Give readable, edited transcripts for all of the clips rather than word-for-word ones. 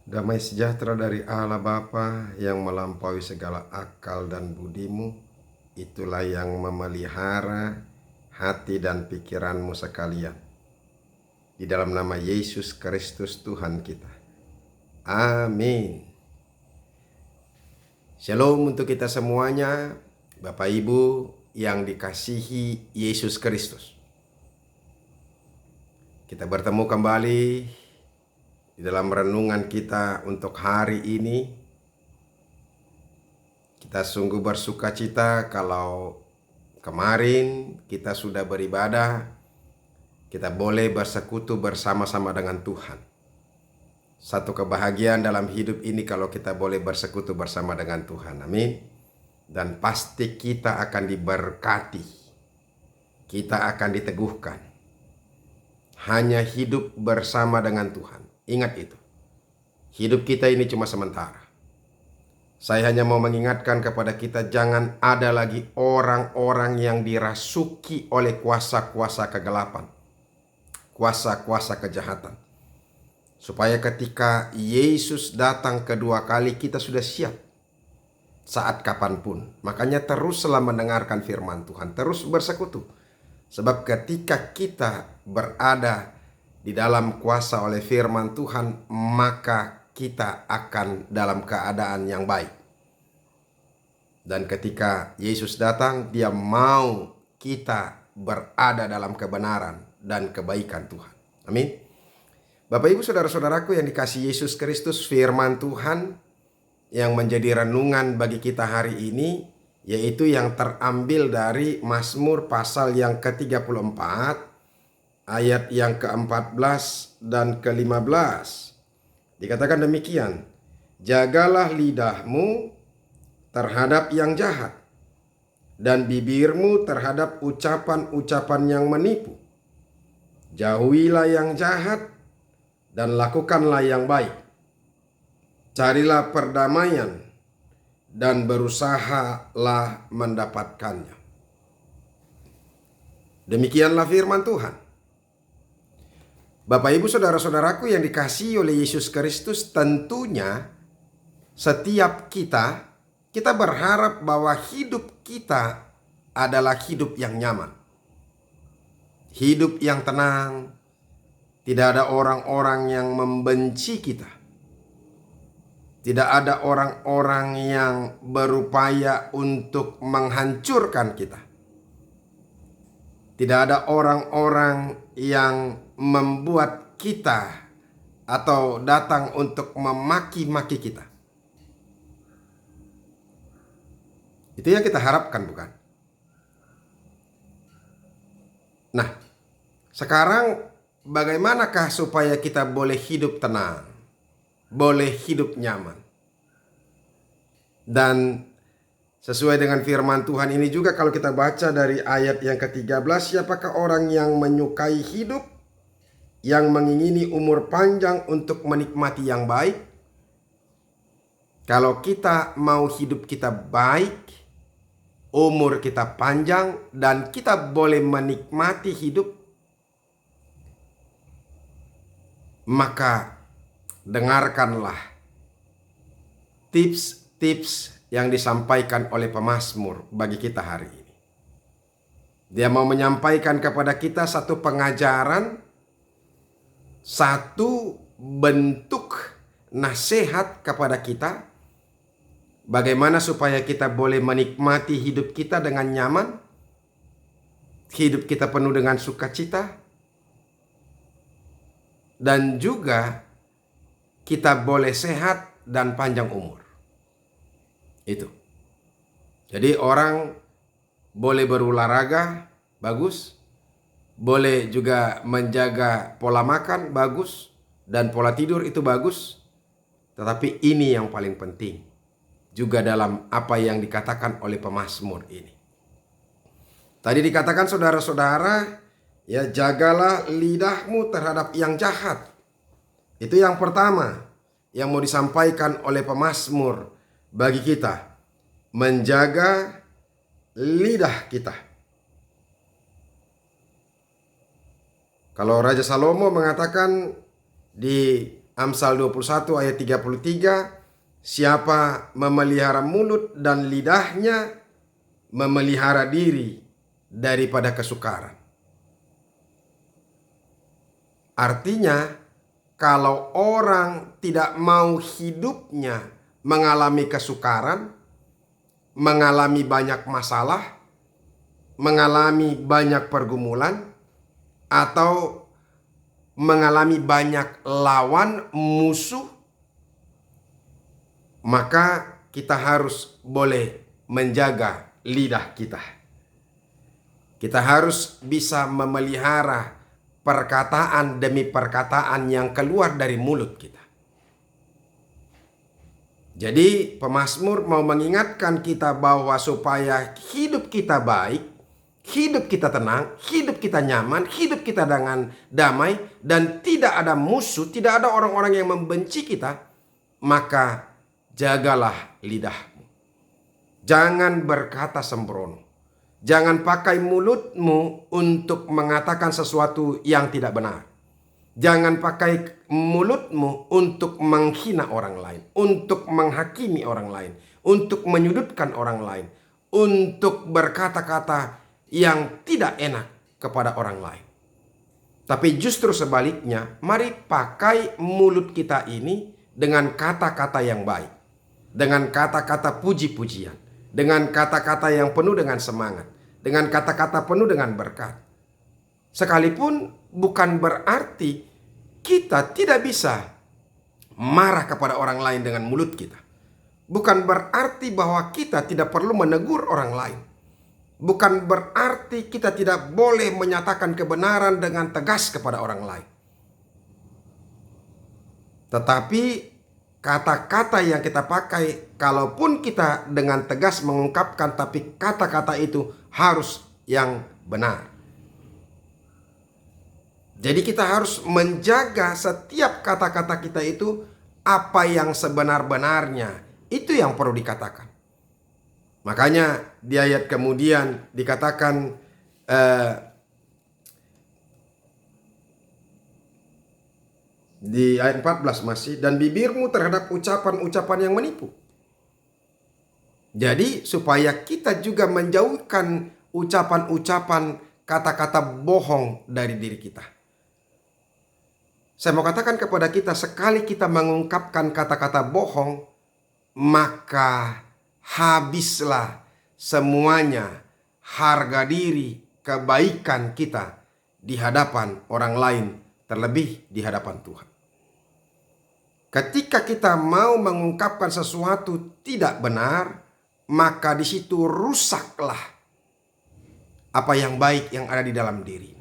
Damai sejahtera dari Allah Bapa yang melampaui segala akal dan budimu, itulah yang memelihara hati dan pikiranmu sekalian. Di dalam nama Yesus Kristus Tuhan kita. Amin. Shalom untuk kita semuanya, Bapak Ibu yang dikasihi Yesus Kristus. Kita bertemu kembali di dalam renungan kita untuk hari ini. Kita sungguh bersuka cita kalau kemarin kita sudah beribadah, kita boleh bersekutu bersama-sama dengan Tuhan. Satu kebahagiaan dalam hidup ini kalau kita boleh bersekutu bersama dengan Tuhan. Amin. Dan pasti kita akan diberkati. Kita akan diteguhkan. Hanya hidup bersama dengan Tuhan. Ingat itu. Hidup kita ini cuma sementara. Saya hanya mau mengingatkan kepada kita, jangan ada lagi orang-orang yang dirasuki oleh kuasa-kuasa kegelapan, kuasa-kuasa kejahatan. Supaya ketika Yesus datang kedua kali, kita sudah siap saat kapanpun. Makanya teruslah mendengarkan firman Tuhan, terus bersekutu. Sebab ketika kita berada di dalam kuasa oleh firman Tuhan, maka kita akan dalam keadaan yang baik. Dan ketika Yesus datang, Dia mau kita berada dalam kebenaran dan kebaikan Tuhan. Amin. Bapak Ibu saudara-saudaraku yang dikasihi Yesus Kristus, firman Tuhan yang menjadi renungan bagi kita hari ini, yaitu yang terambil dari Mazmur pasal yang ke-34, ayat yang ke-14 dan ke-15. Dikatakan demikian, jagalah lidahmu terhadap yang jahat, dan bibirmu terhadap ucapan-ucapan yang menipu. Jauhilah yang jahat, dan lakukanlah yang baik. Carilah perdamaian, dan berusahalah mendapatkannya. Demikianlah firman Tuhan. Bapak Ibu saudara-saudaraku yang dikasihi oleh Yesus Kristus, tentunya setiap kita berharap bahwa hidup kita adalah hidup yang nyaman. Hidup yang tenang. Tidak ada orang-orang yang membenci kita. Tidak ada orang-orang yang berupaya untuk menghancurkan kita. Tidak ada orang-orang yang membuat kita atau datang untuk memaki-maki kita. Itu yang kita harapkan, bukan? Nah, sekarang bagaimanakah supaya kita boleh hidup tenang, boleh hidup nyaman? Dan sesuai dengan firman Tuhan ini juga kalau kita baca dari ayat yang ke-13, siapakah orang yang menyukai hidup, yang mengingini umur panjang untuk menikmati yang baik? Kalau kita mau hidup kita baik, umur kita panjang, dan kita boleh menikmati hidup, maka dengarkanlah tips-tips yang disampaikan oleh pemazmur bagi kita hari ini. Dia mau menyampaikan kepada kita satu pengajaran, satu bentuk nasihat kepada kita, bagaimana supaya kita boleh menikmati hidup kita dengan nyaman, hidup kita penuh dengan sukacita, dan juga kita boleh sehat dan panjang umur. Itu. Jadi orang boleh berolahraga, bagus. Boleh juga menjaga pola makan, bagus. Dan pola tidur itu bagus. Tetapi ini yang paling penting. Juga dalam apa yang dikatakan oleh pemazmur ini. Tadi dikatakan saudara-saudara, ya, jagalah lidahmu terhadap yang jahat. Itu yang pertama yang mau disampaikan oleh pemazmur bagi kita. Menjaga lidah kita. Kalau Raja Salomo mengatakan di Amsal 21 ayat 33, siapa memelihara mulut dan lidahnya, memelihara diri daripada kesukaran. Artinya, kalau orang tidak mau hidupnya mengalami kesukaran, mengalami banyak masalah, mengalami banyak pergumulan, atau mengalami banyak lawan musuh, maka kita harus boleh menjaga lidah kita. Kita harus bisa memelihara perkataan demi perkataan yang keluar dari mulut kita. Jadi pemazmur mau mengingatkan kita bahwa supaya hidup kita baik, hidup kita tenang, hidup kita nyaman, hidup kita dengan damai, dan tidak ada musuh, tidak ada orang-orang yang membenci kita, maka jagalah lidahmu. Jangan berkata sembrono. Jangan pakai mulutmu untuk mengatakan sesuatu yang tidak benar. Jangan pakai mulutmu untuk menghina orang lain, untuk menghakimi orang lain, untuk menyudutkan orang lain, untuk berkata-kata yang tidak enak kepada orang lain. Tapi justru sebaliknya, mari pakai mulut kita ini dengan kata-kata yang baik, dengan kata-kata puji-pujian, dengan kata-kata yang penuh dengan semangat, dengan kata-kata penuh dengan berkat. Sekalipun bukan berarti kita tidak bisa marah kepada orang lain dengan mulut kita. Bukan berarti bahwa kita tidak perlu menegur orang lain. Bukan berarti kita tidak boleh menyatakan kebenaran dengan tegas kepada orang lain. Tetapi kata-kata yang kita pakai, kalaupun kita dengan tegas mengungkapkan, tapi kata-kata itu harus yang benar. Jadi kita harus menjaga setiap kata-kata kita itu apa yang sebenar-benarnya. Itu yang perlu dikatakan. Makanya di ayat kemudian dikatakan di ayat 14 masih, dan bibirmu terhadap ucapan-ucapan yang menipu. Jadi supaya kita juga menjauhkan ucapan-ucapan kata-kata bohong dari diri kita. Saya mau katakan kepada kita, sekali kita mengungkapkan kata-kata bohong, maka habislah semuanya harga diri, kebaikan kita di hadapan orang lain, terlebih di hadapan Tuhan. Ketika kita mau mengungkapkan sesuatu tidak benar, maka di situ rusaklah apa yang baik yang ada di dalam diri.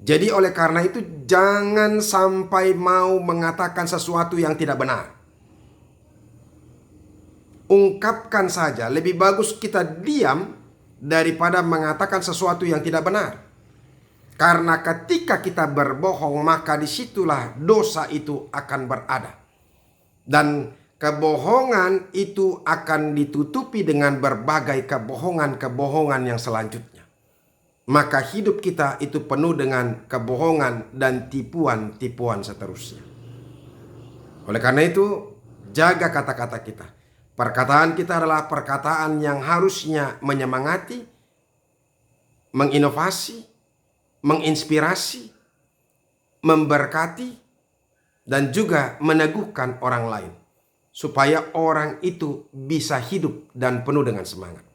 Jadi oleh karena itu jangan sampai mau mengatakan sesuatu yang tidak benar. Ungkapkan saja, lebih bagus kita diam daripada mengatakan sesuatu yang tidak benar. Karena ketika kita berbohong, maka disitulah dosa itu akan berada. Dan kebohongan itu akan ditutupi dengan berbagai kebohongan-kebohongan yang selanjutnya. Maka hidup kita itu penuh dengan kebohongan dan tipuan-tipuan seterusnya. Oleh karena itu, jaga kata-kata kita. Perkataan kita adalah perkataan yang harusnya menyemangati, menginovasi, menginspirasi, memberkati, dan juga meneguhkan orang lain. Supaya orang itu bisa hidup dan penuh dengan semangat.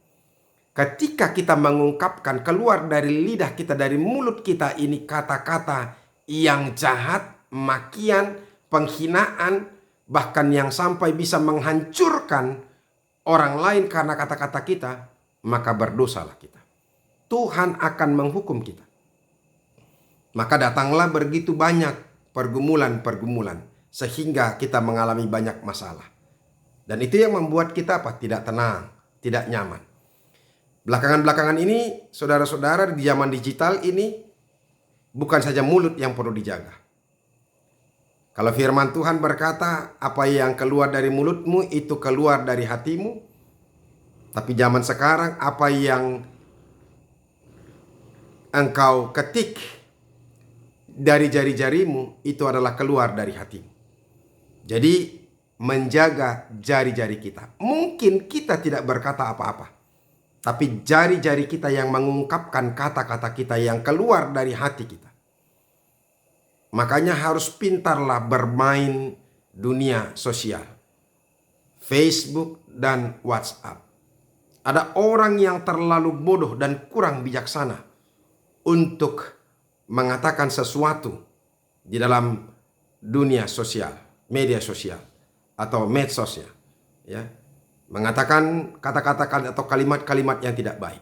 Ketika kita mengungkapkan keluar dari lidah kita, dari mulut kita ini kata-kata yang jahat, makian, penghinaan, bahkan yang sampai bisa menghancurkan orang lain karena kata-kata kita, maka berdosalah kita. Tuhan akan menghukum kita. Maka datanglah begitu banyak pergumulan-pergumulan sehingga kita mengalami banyak masalah. Dan itu yang membuat kita tidak tenang, tidak nyaman. Belakangan-belakangan ini, saudara-saudara, di zaman digital ini, bukan saja mulut yang perlu dijaga. Kalau firman Tuhan berkata, apa yang keluar dari mulutmu itu keluar dari hatimu. Tapi zaman sekarang, apa yang engkau ketik dari jari-jarimu itu adalah keluar dari hatimu. Jadi menjaga jari-jari kita. Mungkin kita tidak berkata apa-apa, tapi jari-jari kita yang mengungkapkan kata-kata kita yang keluar dari hati kita. Makanya harus pintarlah bermain dunia sosial, Facebook dan WhatsApp. Ada orang yang terlalu bodoh dan kurang bijaksana untuk mengatakan sesuatu di dalam dunia sosial, media sosial atau medsosnya, ya, mengatakan kata-kata atau kalimat-kalimat yang tidak baik.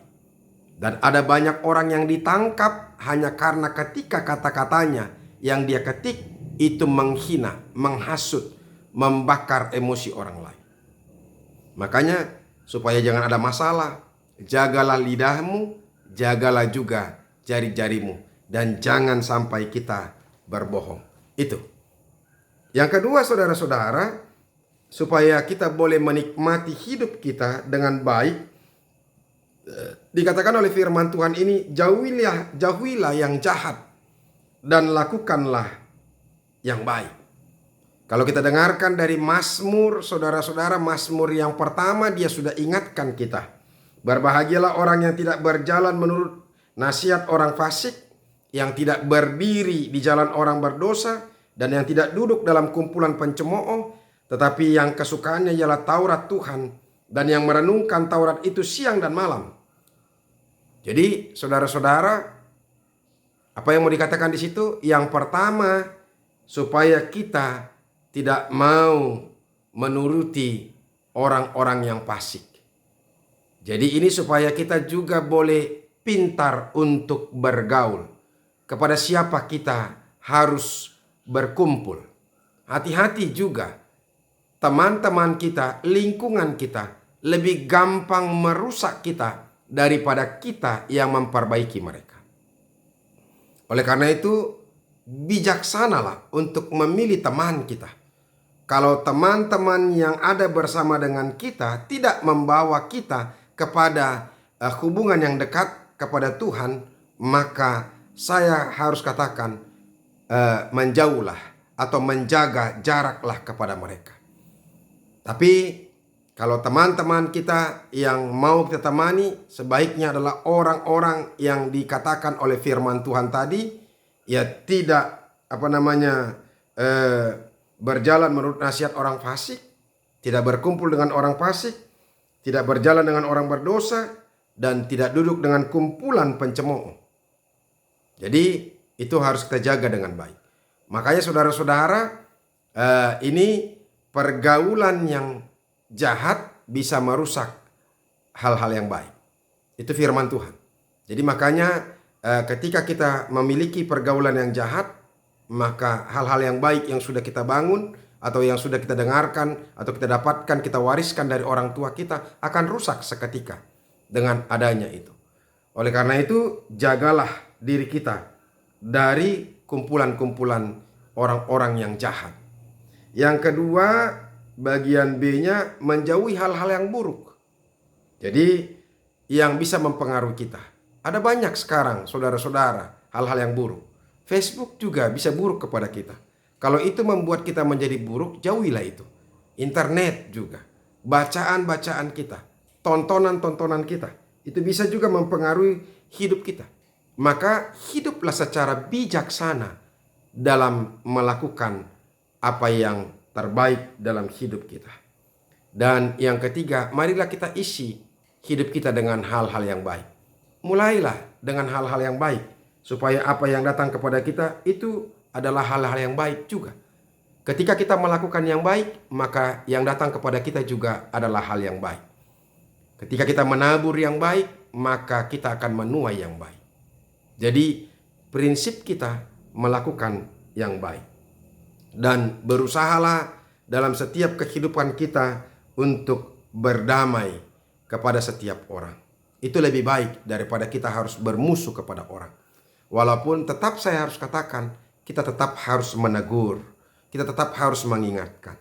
Dan ada banyak orang yang ditangkap hanya karena ketika kata-katanya yang dia ketik itu menghina, menghasut, membakar emosi orang lain. Makanya supaya jangan ada masalah, jagalah lidahmu, jagalah juga jari-jarimu, dan jangan sampai kita berbohong. Itu. Yang kedua, saudara-saudara, supaya kita boleh menikmati hidup kita dengan baik, dikatakan oleh firman Tuhan ini, jauhilah yang jahat dan lakukanlah yang baik. Kalau kita dengarkan dari Mazmur, saudara-saudara, Mazmur yang pertama dia sudah ingatkan kita. Berbahagialah orang yang tidak berjalan menurut nasihat orang fasik, yang tidak berdiri di jalan orang berdosa, dan yang tidak duduk dalam kumpulan pencemooh, tetapi yang kesukaannya ialah Taurat Tuhan, dan yang merenungkan Taurat itu siang dan malam. Jadi saudara-saudara, apa yang mau dikatakan di situ? Yang pertama, supaya kita tidak mau menuruti orang-orang yang fasik. Jadi ini supaya kita juga boleh pintar untuk bergaul. Kepada siapa kita harus berkumpul. Hati-hati juga. Teman-teman kita, lingkungan kita lebih gampang merusak kita daripada kita yang memperbaiki mereka. Oleh karena itu, bijaksanalah untuk memilih teman kita. Kalau teman-teman yang ada bersama dengan kita tidak membawa kita kepada hubungan yang dekat kepada Tuhan, maka saya harus katakan menjauhlah atau menjaga jaraklah kepada mereka. Tapi kalau teman-teman kita yang mau kita temani, sebaiknya adalah orang-orang yang dikatakan oleh firman Tuhan tadi, ya tidak berjalan menurut nasihat orang fasik, tidak berkumpul dengan orang fasik, tidak berjalan dengan orang berdosa, dan tidak duduk dengan kumpulan pencemooh. Jadi itu harus kita jaga dengan baik. Makanya saudara-saudara, ini pergaulan yang jahat bisa merusak hal-hal yang baik. Itu firman Tuhan. Jadi makanya ketika kita memiliki pergaulan yang jahat, maka hal-hal yang baik yang sudah kita bangun atau yang sudah kita dengarkan atau kita dapatkan, kita wariskan dari orang tua kita akan rusak seketika dengan adanya itu. Oleh karena itu, jagalah diri kita dari kumpulan-kumpulan orang-orang yang jahat. Yang kedua, bagian B-nya, menjauhi hal-hal yang buruk. Jadi yang bisa mempengaruhi kita. Ada banyak sekarang saudara-saudara hal-hal yang buruk. Facebook juga bisa buruk kepada kita. Kalau itu membuat kita menjadi buruk, jauhilah itu. Internet juga, bacaan-bacaan kita, tontonan-tontonan kita, itu bisa juga mempengaruhi hidup kita. Maka hiduplah secara bijaksana dalam melakukan apa yang terbaik dalam hidup kita. Dan yang ketiga, marilah kita isi hidup kita dengan hal-hal yang baik. Mulailah dengan hal-hal yang baik, supaya apa yang datang kepada kita itu adalah hal-hal yang baik juga. Ketika kita melakukan yang baik, maka yang datang kepada kita juga adalah hal yang baik. Ketika kita menabur yang baik, maka kita akan menuai yang baik. Jadi prinsip kita melakukan yang baik. Dan berusahalah dalam setiap kehidupan kita untuk berdamai kepada setiap orang. Itu lebih baik daripada kita harus bermusuh kepada orang. Walaupun tetap saya harus katakan, kita tetap harus menegur. Kita tetap harus mengingatkan.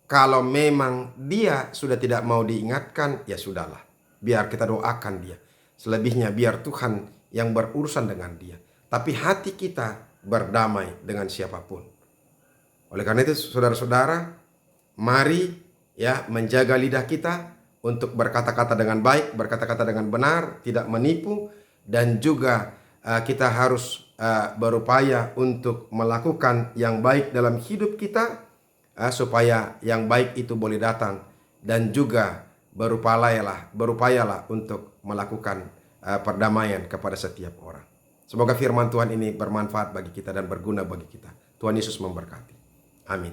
Kalau memang dia sudah tidak mau diingatkan, ya sudahlah. Biar kita doakan dia. Selebihnya biar Tuhan yang berurusan dengan dia. Tapi hati kita berdamai dengan siapapun. Oleh karena itu saudara-saudara, mari ya menjaga lidah kita untuk berkata-kata dengan baik, berkata-kata dengan benar, tidak menipu, dan juga kita harus berupaya untuk melakukan yang baik dalam hidup kita supaya yang baik itu boleh datang, dan juga berupayalah untuk melakukan perdamaian kepada setiap orang. Semoga firman Tuhan ini bermanfaat bagi kita dan berguna bagi kita. Tuhan Yesus memberkati. Amin.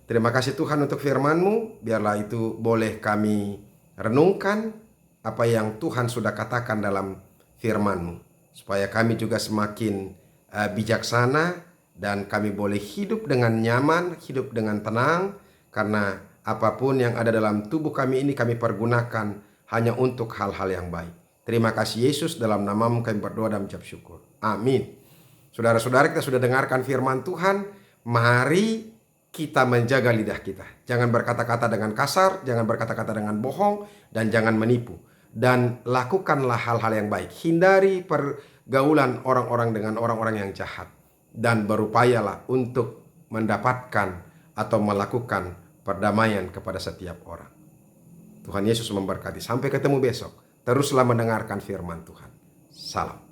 Terima kasih Tuhan untuk firman-Mu. Biarlah itu boleh kami renungkan apa yang Tuhan sudah katakan dalam firman-Mu, supaya kami juga semakin bijaksana dan kami boleh hidup dengan nyaman, hidup dengan tenang, karena apapun yang ada dalam tubuh kami ini kami pergunakan hanya untuk hal-hal yang baik. Terima kasih Yesus, dalam nama-Mu kami berdoa dan mengucap syukur. Amin. Saudara-saudara, kita sudah dengarkan firman Tuhan. Mari kita menjaga lidah kita. Jangan berkata-kata dengan kasar, jangan berkata-kata dengan bohong, dan jangan menipu. Dan lakukanlah hal-hal yang baik. Hindari pergaulan orang-orang dengan orang-orang yang jahat. Dan berupayalah untuk mendapatkan atau melakukan perdamaian kepada setiap orang. Tuhan Yesus memberkati. Sampai ketemu besok. Teruslah mendengarkan firman Tuhan. Salam.